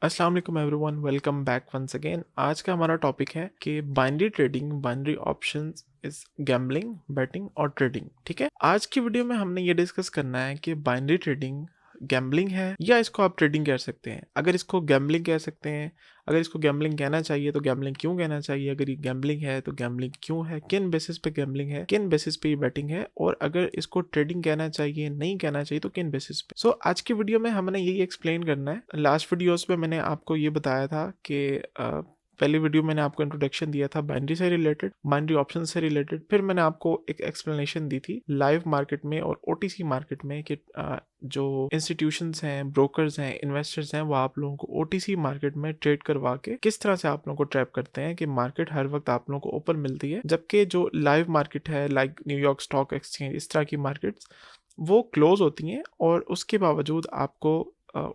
अस्सलाम वालेकुम everyone, welcome back once again. आज का हमारा टॉपिक है कि binary trading, binary options is gambling, betting और ट्रेडिंग। ठीक है, आज की वीडियो में हमने ये डिस्कस करना है कि बाइनरी ट्रेडिंग गैम्बलिंग है या इसको आप ट्रेडिंग कह सकते हैं। अगर इसको गैम्बलिंग कह सकते हैं, अगर इसको गैम्बलिंग कहना चाहिए तो गैम्बलिंग क्यों कहना चाहिए, अगर ये गैम्बलिंग है तो गैम्बलिंग क्यों है, किन बेसिस पे गैम्बलिंग है, किन बेसिस पे ये बैटिंग है, और अगर इसको ट्रेडिंग कहना चाहिए, नहीं कहना चाहिए तो किन बेसिस पे। सो आज की वीडियो में हमने यही एक्सप्लेन करना है। लास्ट वीडियोस में मैंने आपको ये बताया था कि पहली वीडियो मैंने आपको इंट्रोडक्शन दिया था बाइनरी से रिलेटेड, बाइनरी ऑप्शन से रिलेटेड। फिर मैंने आपको एक एक्सप्लेनेशन दी थी लाइव मार्केट में और ओटीसी मार्केट में कि जो इंस्टीट्यूशंस हैं, ब्रोकर्स हैं, इन्वेस्टर्स हैं, वो आप लोगों को ओटीसी मार्केट में ट्रेड करवा के किस तरह से आप लोगों को ट्रैप करते हैं कि मार्केट हर वक्त आप लोगों को ओपन मिलती है, जबकि जो लाइव मार्केट है लाइक न्यूयॉर्क स्टॉक एक्सचेंज, इस तरह की मार्केट्स वो क्लोज होती हैं और उसके बावजूद आपको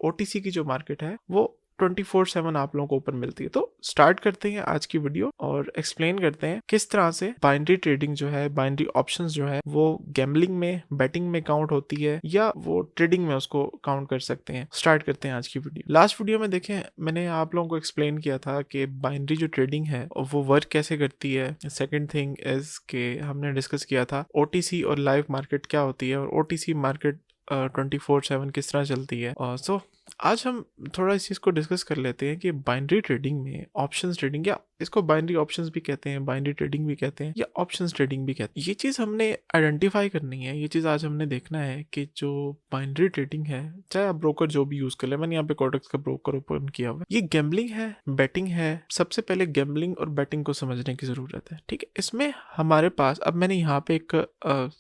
ओटीसी की जो मार्केट है वो 24/7 आप लोगों को ओपन मिलती है। तो स्टार्ट करते हैं आज की वीडियो और एक्सप्लेन करते हैं किस तरह से बाइनरी ट्रेडिंग जो है, बाइनरी ऑप्शंस जो है, वो गैम्बलिंग में, बेटिंग में काउंट होती है या वो ट्रेडिंग में उसको काउंट कर सकते हैं। स्टार्ट करते हैं आज की वीडियो। लास्ट वीडियो में देखें, मैंने आप लोगों को एक्सप्लेन किया था कि बाइनरी जो ट्रेडिंग है वो वर्क कैसे करती है। सेकेंड थिंग इज के हमने डिस्कस किया था ओटीसी और लाइव मार्केट क्या होती है और ओटीसी मार्केट 24/7 किस तरह चलती है। सो आज हम थोड़ा इस चीज़ को डिस्कस कर लेते हैं कि बाइनरी ट्रेडिंग में ऑप्शंस ट्रेडिंग, या इसको बाइनरी ऑप्शंस भी कहते हैं, बाइनरी ट्रेडिंग भी कहते हैं, या ऑप्शंस ट्रेडिंग भी कहते हैं, ये चीज़ हमने आइडेंटिफाई करनी है। ये चीज़ आज हमने देखना है कि जो बाइनरी ट्रेडिंग है, चाहे आप ब्रोकर जो भी यूज़ कर ले, मैंने यहाँ पे कोटेक्स का ब्रोकर ओपन किया हुआ है, ये गैम्बलिंग है, बेटिंग है। सबसे पहले गैम्बलिंग और बेटिंग को समझने की ज़रूरत है। ठीक है, इसमें हमारे पास अब मैंने यहाँ पे एक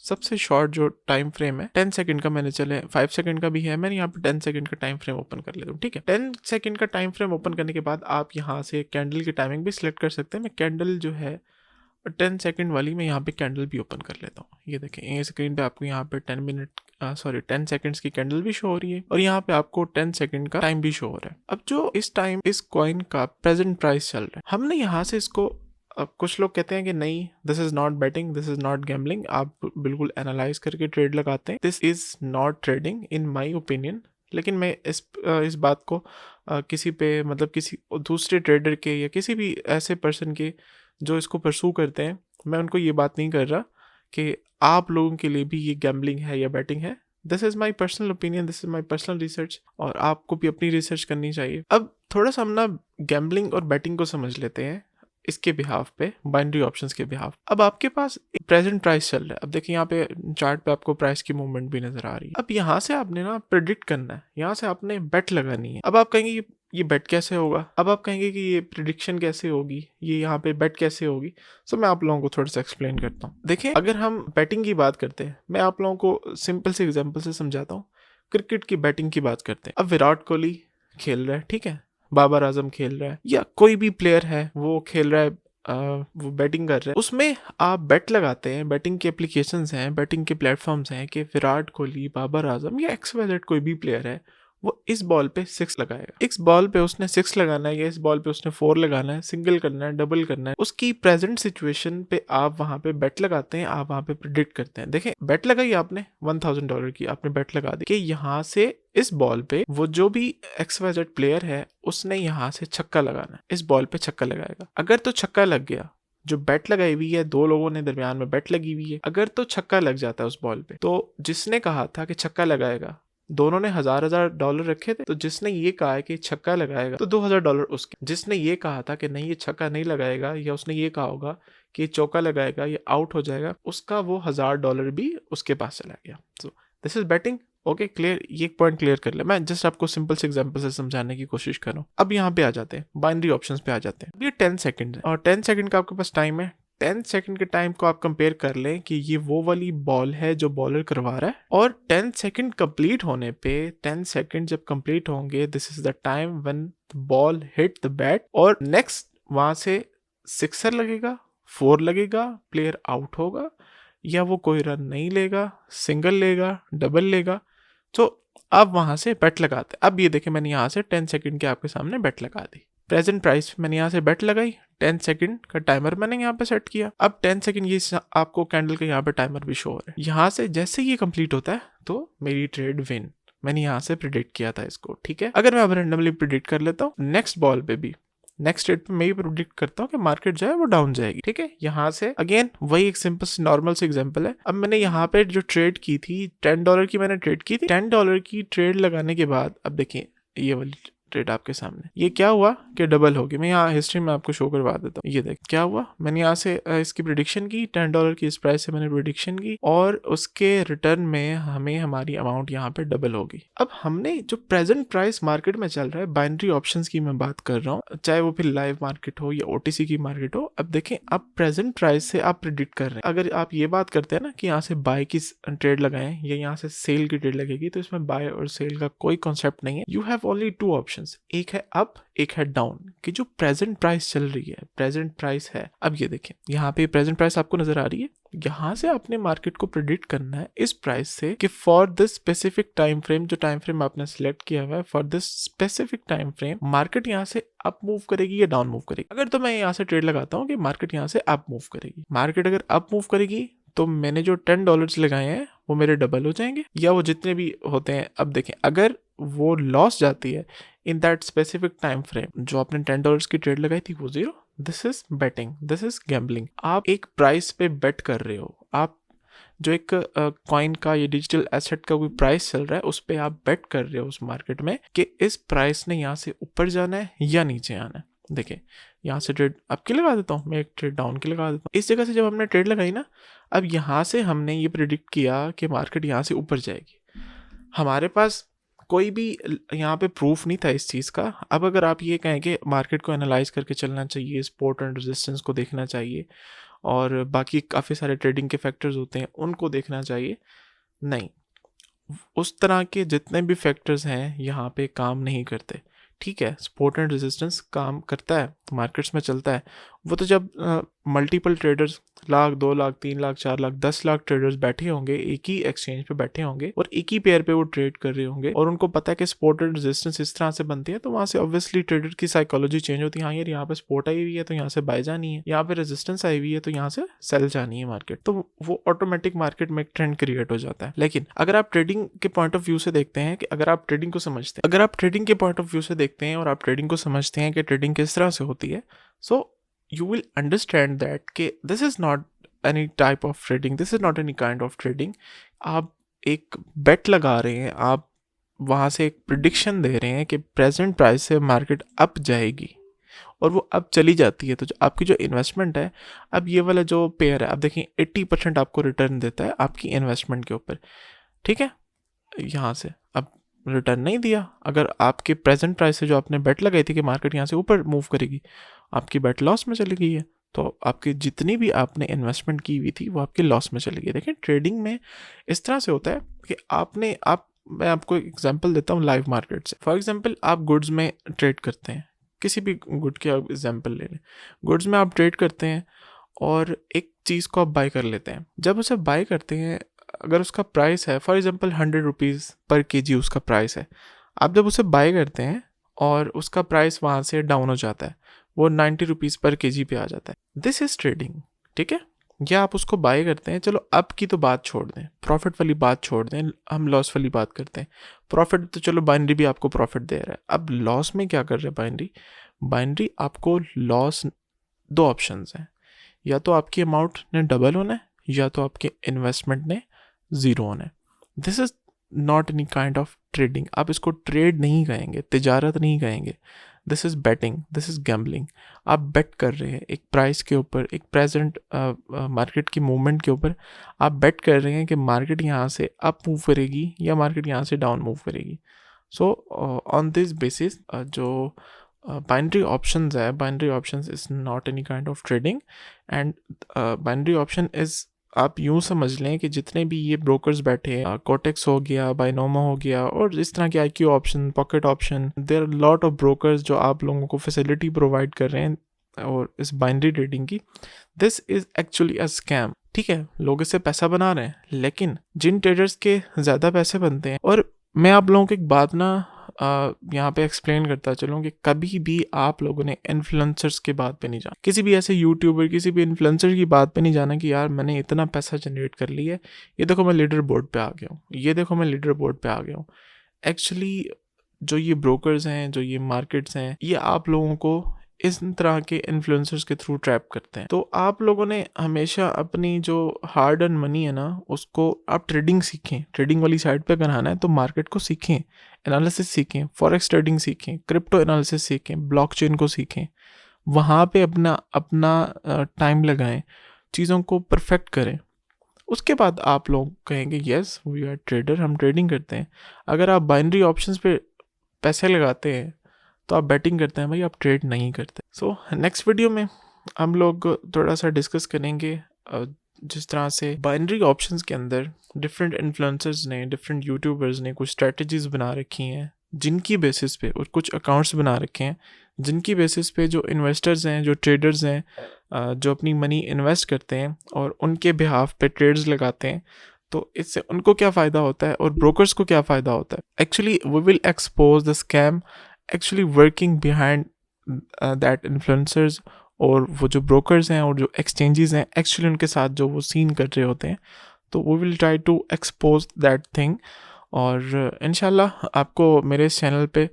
सबसे शॉर्ट जो टाइम फ्रेम है 10 सेकंड का, मैंने चले 5 सेकंड का भी है, मैंने यहाँ पे 10 सेकंड का टाइम फ्रेम ओपन कर लेता हूँ। ठीक है, 10 सेकंड का टाइम फ्रेम ओपन करने के बाद आप यहाँ से कैंडल की टाइमिंग भी सिलेक्ट कर सकते हैं। मैं कैंडल जो है 10 सेकंड वाली मैं यहाँ पे कैंडल भी ओपन कर लेता हूँ। ये देखें, ये स्क्रीन पे आपको यहाँ पे 10 सेकंड्स की कैंडल भी शो हो रही है और यहाँ पे आपको 10 सेकंड का टाइम भी शो हो रहा है। अब जो इस टाइम इस कॉइन का प्रेजेंट प्राइस चल रहा है, हमने यहाँ से इसको, अब कुछ लोग कहते हैं कि नहीं, this is not betting, this is not gambling, आप बिल्कुल एनालाइज करके ट्रेड लगाते हैं, this is not trading in my opinion. लेकिन मैं इस बात को किसी पे, मतलब किसी दूसरे ट्रेडर के या किसी भी ऐसे पर्सन के जो इसको परसू करते हैं, मैं उनको ये बात नहीं कर रहा कि आप लोगों के लिए भी ये गैम्बलिंग है या बैटिंग है। This is my personal opinion, this is my personal research, और आपको भी अपनी रिसर्च करनी चाहिए। अब थोड़ा सा हम ना गैम्बलिंग और बैटिंग को समझ लेते हैं इसके बिहाफ पे, बाइनरी ऑप्शंस के बिहाफ। अब आपके पास एक प्रेजेंट प्राइस चल रहा है। अब देखिए यहाँ पे चार्ट पे आपको प्राइस की मूवमेंट भी नजर आ रही है। अब यहाँ से आपने ना प्रिडिक्ट करना है, यहाँ से आपने बेट लगानी है। अब आप कहेंगे ये बेट कैसे होगा, अब आप कहेंगे कि ये प्रिडिक्शन कैसे होगी, ये यहाँ पे बेट कैसे होगी। सो मैं आप लोगों को थोड़ा सा एक्सप्लेन करता हूँ। देखिए, अगर हम बैटिंग की बात करते हैं, मैं आप लोगों को सिंपल से एग्जाम्पल से समझाता हूँ। क्रिकेट की बैटिंग की बात करते हैं। अब विराट कोहली खेल रहा है, ठीक है, बाबर आजम खेल रहा है, या कोई भी प्लेयर है वो खेल रहा है, वो बैटिंग कर रहे हैं, उसमें आप बेट लगाते हैं। बैटिंग के एप्लीकेशंस हैं, बैटिंग के प्लेटफॉर्म्स हैं कि विराट कोहली, बाबर आजम या XYZ कोई भी प्लेयर है, वो इस बॉल पे 6 लगाएगा, इस बॉल पे उसने 6 लगाना है, या इस बॉल पे उसने 4 लगाना है, सिंगल करना है, डबल करना है, उसकी प्रेजेंट सिचुएशन पे आप वहां पे बेट लगाते हैं, आप वहां पे प्रिडिक्ट करते हैं। देखें, बेट लगाई आपने $1000 की, आपने बेट लगा दी कि यहाँ से इस बॉल पे वो जो भी XYZ प्लेयर है उसने यहाँ से छक्का लगाना है, इस बॉल पे छक्का लगाएगा। अगर तो छक्का लग गया, जो बेट लगाई हुई है, दो लोगों ने दरमियान में बेट लगी हुई है, अगर तो छक्का लग जाता है उस बॉल पे, तो जिसने कहा था कि छक्का लगाएगा, दोनों ने $1000 रखे थे, तो जिसने ये कहा है कि छक्का लगाएगा तो $2000 उसके, जिसने ये कहा था कि नहीं ये छक्का नहीं लगाएगा, या उसने ये कहा होगा कि ये चौका लगाएगा, ये आउट हो जाएगा, उसका वो $1000 भी उसके पास चला गया। So this is batting. Okay, clear, ये एक पॉइंट क्लियर कर ले। मैं जस्ट आपको सिंपल से एग्जांपल से समझाने की कोशिश कर रहा हूँ। अब यहाँ पे आ जाते हैं, बाइनरी ऑप्शंस पे आ जाते हैं। ये 10 सेकंड है और 10 सेकंड का आपके पास टाइम है। 10 सेकंड के टाइम को आप कंपेयर कर लें कि ये वो वाली बॉल है जो बॉलर करवा रहा है, और 10 सेकंड कंप्लीट होने पे, 10 सेकंड जब कंप्लीट होंगे, this is the time when the ball hit the bat, और नेक्स्ट वहां से सिक्सर लगेगा, 4 लगेगा, प्लेयर आउट होगा, या वो कोई रन नहीं लेगा, सिंगल लेगा, डबल लेगा। तो आप वहां से बेट लगाते। अब ये देखें, मैंने यहाँ से 10 सेकंड के आपके सामने बेट लगा दी। प्रेजेंट प्राइस मैंने यहाँ से बेट लगाई, 10 सेकंड का टाइमर मैंने यहाँ पे सेट किया। अब 10 सेकंड ये आपको कैंडल का यहाँ पे टाइमर भी शो हो रहा है। यहाँ से जैसे ये कंप्लीट होता है तो मेरी ट्रेड विन, मैंने यहाँ से प्रिडिक्ट किया था इसको, ठीक है। अगर मैं अब रेंडमली प्रिडिक्ट कर लेता हूँ नेक्स्ट बॉल पे भी, नेक्स्ट रेट पे मैं ये प्रिडिक्ट करता हूँ कि मार्केट जो है वो डाउन जाएगी, ठीक है। यहाँ से अगेन वही एक सिंपल सी नॉर्मल सी एग्जांपल है। अब मैंने यहाँ पे जो ट्रेड की थी $10 की, मैंने ट्रेड की थी। $10 की ट्रेड लगाने के बाद अब देखिए ये वाली ट्रेड आपके सामने, ये क्या हुआ कि डबल हो गई। मैं यहाँ हिस्ट्री में आपको शो करवा देता हूँ। ये देख क्या हुआ, मैंने यहाँ से इसकी प्रिडिक्शन की, $10 की इस प्राइस से मैंने प्रिडिक्शन की और उसके रिटर्न में हमें हमारी अमाउंट यहाँ पे डबल होगी। अब हमने जो प्रेजेंट प्राइस मार्केट में चल रहा है, बाइनरी ऑप्शंस की मैं बात कर रहा हूँ, चाहे वो फिर लाइव मार्केट हो या OTC की मार्केट हो। अब देखें आप प्रेजेंट प्राइस से आप प्रिडिक्ट कर रहे हैं। अगर आप ये बात करते हैं ना कि यहाँ से बाय की ट्रेड लगाएं या यहाँ से सेल की ट्रेड लगेगी, तो इसमें बाय और सेल का कोई कॉन्सेप्ट नहीं है। यू हैव ओनली 2 ऑप्शंस, एक है अप एक है डाउन, कि जो प्रेजेंट प्राइस चल रही है, प्रेजेंट प्राइस है। अब ये देखें यहाँ पे प्रेजेंट प्राइस आपको नजर आ रही है। यहाँ से आपने मार्केट को प्रिडिक्ट करना है इस प्राइस से कि for this specific time frame, जो टाइम फ्रेम आपने सिलेक्ट किया हुआ है, for this specific time frame market यहाँ से अप मूव करेगी या डाउन मूव करेगी। अगर तो मैं यहाँ से ट्रेड लगाता हूँ कि मार्केट यहाँ से अप मूव करेगी, मार्केट अगर अप मूव करेगी तो मैंने जो $10 लगाए हैं वो मेरे डबल हो जाएंगे या वो जितने भी होते हैं। अब देखें अगर वो लॉस जाती है in that specific time frame, जो आपने $10 की ट्रेड लगाई थी वो zero, this is betting, this is gambling. आप एक प्राइस पे बेट कर रहे हो, आप जो एक कॉइन का या डिजिटल एसेट का कोई प्राइस चल रहा है उस पे आप बेट कर रहे हो उस मार्केट में कि इस प्राइस ने यहाँ से ऊपर जाना है या नीचे आना है। देखिए यहाँ से ट्रेड अप की लगा देता हूँ, मैं एक ट्रेड डाउन की लगा देता हूँ। इस जगह से जब हमने ट्रेड लगाई ना, अब यहाँ से हमने ये प्रिडिक्ट किया कि मार्केट यहाँ से ऊपर जाएगी। हमारे पास कोई भी यहाँ पे प्रूफ नहीं था इस चीज़ का। अब अगर आप ये कहें कि मार्केट को एनालाइज करके चलना चाहिए, सपोर्ट एंड रेजिस्टेंस को देखना चाहिए और बाकी काफ़ी सारे ट्रेडिंग के फैक्टर्स होते हैं उनको देखना चाहिए, नहीं, उस तरह के जितने भी फैक्टर्स हैं यहाँ पे काम नहीं करते। ठीक है, सपोर्ट एंड रेजिस्टेंस काम करता है, मार्केट्स में चलता है, वो तो जब multiple traders 1 lakh 2 lakh 3 lakh 4 lakh 10 lakh traders बैठे होंगे, एक ही एक्सचेंज पे बैठे होंगे और एक ही पेयर पे वो ट्रेड कर रहे होंगे और उनको पता है कि सपोर्ट एंड रेजिस्टेंस इस तरह से बनती है, तो वहाँ से ऑब्वियसली ट्रेडर की साइकोलॉजी चेंज होती है। हाँ यार, यहाँ पे सपोर्ट आई हुई है तो यहाँ से बाय जानी है, यहाँ पे रेजिस्टेंस आई हुई है तो यहाँ से सेल जानी है मार्केट, तो वो ऑटोमेटिक मार्केट में एक ट्रेंड क्रिएट हो जाता है। लेकिन अगर आप ट्रेडिंग के पॉइंट ऑफ व्यू से देखते हैं कि अगर आप ट्रेडिंग को समझते हैं, अगर आप ट्रेडिंग के पॉइंट ऑफ व्यू से देखते हैं और आप ट्रेडिंग को समझते हैं कि ट्रेडिंग किस तरह से होती है, सो you will understand that कि this is not any type of trading, this is not any kind of trading। आप एक बेट लगा रहे हैं, आप वहाँ से एक प्रिडिक्शन दे रहे हैं कि प्रेजेंट प्राइस से मार्केट अप जाएगी और वो अब चली जाती है, तो जो आपकी जो इन्वेस्टमेंट है, अब ये वाला जो पेयर है, आप देखें 80% आपको रिटर्न देता है आपकी इन्वेस्टमेंट के ऊपर। ठीक है, यहाँ से अब रिटर्न नहीं दिया। अगर आपके प्रेजेंट प्राइस से जो आपने बेट लगाई थी कि मार्केट यहाँ से ऊपर मूव करेगी, आपकी बेट लॉस में चली गई है, तो आपकी जितनी भी आपने इन्वेस्टमेंट की हुई थी वो आपकी लॉस में चली गई। देखिए ट्रेडिंग में इस तरह से होता है कि मैं आपको एग्जांपल देता हूँ लाइव मार्केट से। फॉर एग्जांपल आप गुड्स में ट्रेड करते हैं, किसी भी गुड की आप एग्जांपल ले लें, गुड्स में आप ट्रेड करते हैं और एक चीज़ को आप बाय कर लेते हैं। जब उसे बाय करते हैं, अगर उसका प्राइस है फॉर एग्जांपल 100 रुपीज़ पर kg उसका प्राइस है, आप जब उसे बाय करते हैं और उसका प्राइस वहाँ से डाउन हो जाता है, वो 90 रुपीज़ पर kg पे आ जाता है, दिस इज़ ट्रेडिंग। ठीक है, या आप उसको बाय करते हैं, चलो अब की तो बात छोड़ दें, प्रॉफिट वाली बात छोड़ दें, हम लॉस वाली बात करते हैं। प्रॉफिट तो चलो बाइनरी भी आपको प्रॉफिट दे रहा है, अब लॉस में क्या कर रहे हैं बाइनरी आपको लॉस, 2 ऑप्शंस हैं, या तो आपकी अमाउंट ने डबल होना है या तो आपके इन्वेस्टमेंट ने ज़ीरो होना है। This is not any kind of trading. आप इसको ट्रेड नहीं कहेंगे, तिजारत नहीं कहेंगे, this is betting, this is gambling. आप बेट कर रहे हैं एक प्राइस के ऊपर, एक प्रेजेंट मार्केट की मूवमेंट के ऊपर आप बेट कर रहे हैं कि मार्केट यहाँ से अप मूव करेगी या मार्केट यहाँ से डाउन मूव करेगी। सो ऑन दिस बेसिस जो बाइनरी ऑप्शंस है, binary options is not any kind of trading and binary option is, आप यूँ समझ लें कि जितने भी ये ब्रोकर्स बैठे हैं, कोटेक्स हो गया, बाइनोमा हो गया और इस तरह के IQ option, pocket option, there are lot of brokers जो आप लोगों को फैसिलिटी प्रोवाइड कर रहे हैं और इस बाइनरी ट्रेडिंग की, this is actually a scam. ठीक है, लोग इससे पैसा बना रहे हैं, लेकिन जिन ट्रेडर्स के ज़्यादा पैसे बनते हैं, और मैं आप लोगों को एक बात ना यहाँ पे एक्सप्लेन करता चलूँ कि कभी भी आप लोगों ने इन्फ्लुएंसर्स के बात पे नहीं जाना, किसी भी ऐसे यूट्यूबर, किसी भी इन्फ्लुएंसर की बात पे नहीं जाना कि यार मैंने इतना पैसा जनरेट कर लिया है, ये देखो मैं लीडर बोर्ड पे आ गया हूँ, ये देखो मैं लीडर बोर्ड पे आ गया हूँ। एक्चुअली जो ये ब्रोकर्स हैं, जो ये मार्केट्स हैं, ये आप लोगों को इस तरह के इन्फ्लुएंसर्स के थ्रू ट्रैप करते हैं। तो आप लोगों ने हमेशा अपनी जो हार्ड अर्न मनी है ना, उसको आप ट्रेडिंग सीखें। ट्रेडिंग वाली साइड पे अगर आना है तो मार्केट को सीखें, एनालिसिस सीखें, फॉरेक्स ट्रेडिंग सीखें, क्रिप्टो एनालिसिस सीखें, ब्लॉकचेन को सीखें। वहाँ पे अपना अपना टाइम लगाएं, चीज़ों को परफेक्ट करें। उसके बाद आप लोग कहेंगे यस वी आर ट्रेडर, हम ट्रेडिंग करते हैं। अगर आप बाइनरी ऑप्शंस पे पैसे लगाते हैं तो आप बैटिंग करते हैं भाई, आप ट्रेड नहीं करते। सो नेक्स्ट वीडियो में हम लोग थोड़ा सा डिस्कस करेंगे जिस तरह से बाइनरी ऑप्शंस के अंदर डिफरेंट इन्फ्लुएंसर्स ने, डिफरेंट यूट्यूबर्स ने कुछ स्ट्रेटजीज बना रखी हैं जिनकी बेसिस पे, और कुछ अकाउंट्स बना रखे हैं जिनकी बेसिस पे जो इन्वेस्टर्स हैं, जो ट्रेडर्स हैं, जो अपनी मनी इन्वेस्ट करते हैं और उनके बिहाफ पे ट्रेड्स लगाते हैं, तो इससे उनको क्या फ़ायदा होता है और ब्रोकर्स को क्या फ़ायदा होता है। Actually we will expose the scam actually working behind that influencers, और वो जो ब्रोकर्स हैं और जो एक्सचेंजेस हैं एक्चुअली उनके साथ जो वो सीन कर रहे होते हैं। तो we will try to expose that thing. और इंशाल्लाह आपको मेरे इस चैनल पे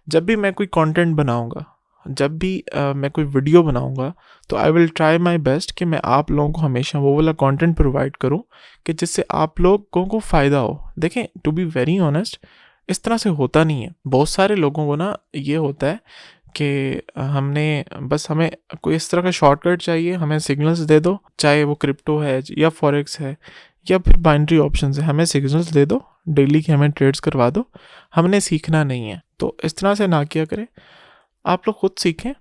जब भी मैं कोई कंटेंट बनाऊंगा, जब भी मैं कोई वीडियो बनाऊंगा, तो I will try my best कि मैं आप लोगों को हमेशा वो वाला कंटेंट प्रोवाइड करूं कि जिससे आप लोगों को फ़ायदा हो। देखें, टू बी वेरी ऑनेस्ट, इस तरह से होता नहीं है। बहुत सारे लोगों को ना ये होता है कि हमें कोई इस तरह का शॉर्टकट चाहिए, हमें सिग्नल्स दे दो, चाहे वो क्रिप्टो है या फॉरेक्स है या फिर बाइनरी ऑप्शन है, हमें सिग्नल्स दे दो, डेली के हमें ट्रेड्स करवा दो, हमने सीखना नहीं है। तो इस तरह से ना किया करें, आप लोग खुद सीखें,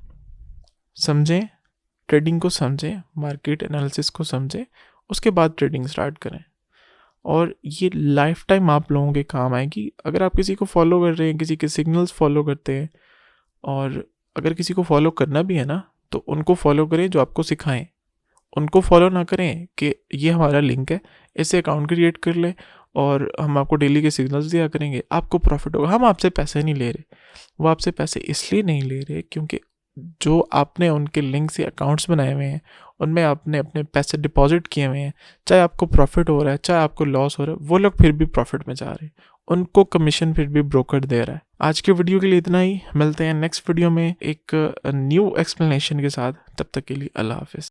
समझें, ट्रेडिंग को समझें, मार्केट एनालिसिस को समझें, उसके बाद ट्रेडिंग स्टार्ट करें। और ये लाइफ टाइम आप लोगों के काम आएगी। अगर आप किसी को फॉलो कर रहे हैं, किसी के सिग्नल्स फॉलो करते हैं, और अगर किसी को फॉलो करना भी है ना, तो उनको फॉलो करें जो आपको सिखाएं। उनको फॉलो ना करें कि ये हमारा लिंक है, इससे अकाउंट क्रिएट कर ले और हम आपको डेली के सिग्नल्स दिया करेंगे, आपको प्रॉफिट होगा। हम आपसे पैसे नहीं ले रहे, वो आपसे पैसे इसलिए नहीं ले रहे क्योंकि जो आपने उनके लिंक से अकाउंट्स बनाए हुए हैं, उनमें आपने अपने पैसे डिपॉजिट किए हुए हैं, चाहे आपको प्रॉफिट हो रहा है चाहे आपको लॉस हो रहा है, वो लोग फिर भी प्रॉफिट में जा रहे हैं, उनको कमीशन फिर भी ब्रोकर दे रहा है। आज के वीडियो के लिए इतना ही, मिलते हैं नेक्स्ट वीडियो में एक न्यू एक्सप्लेनेशन के साथ। तब तक के लिए अल्लाह हाफिज़।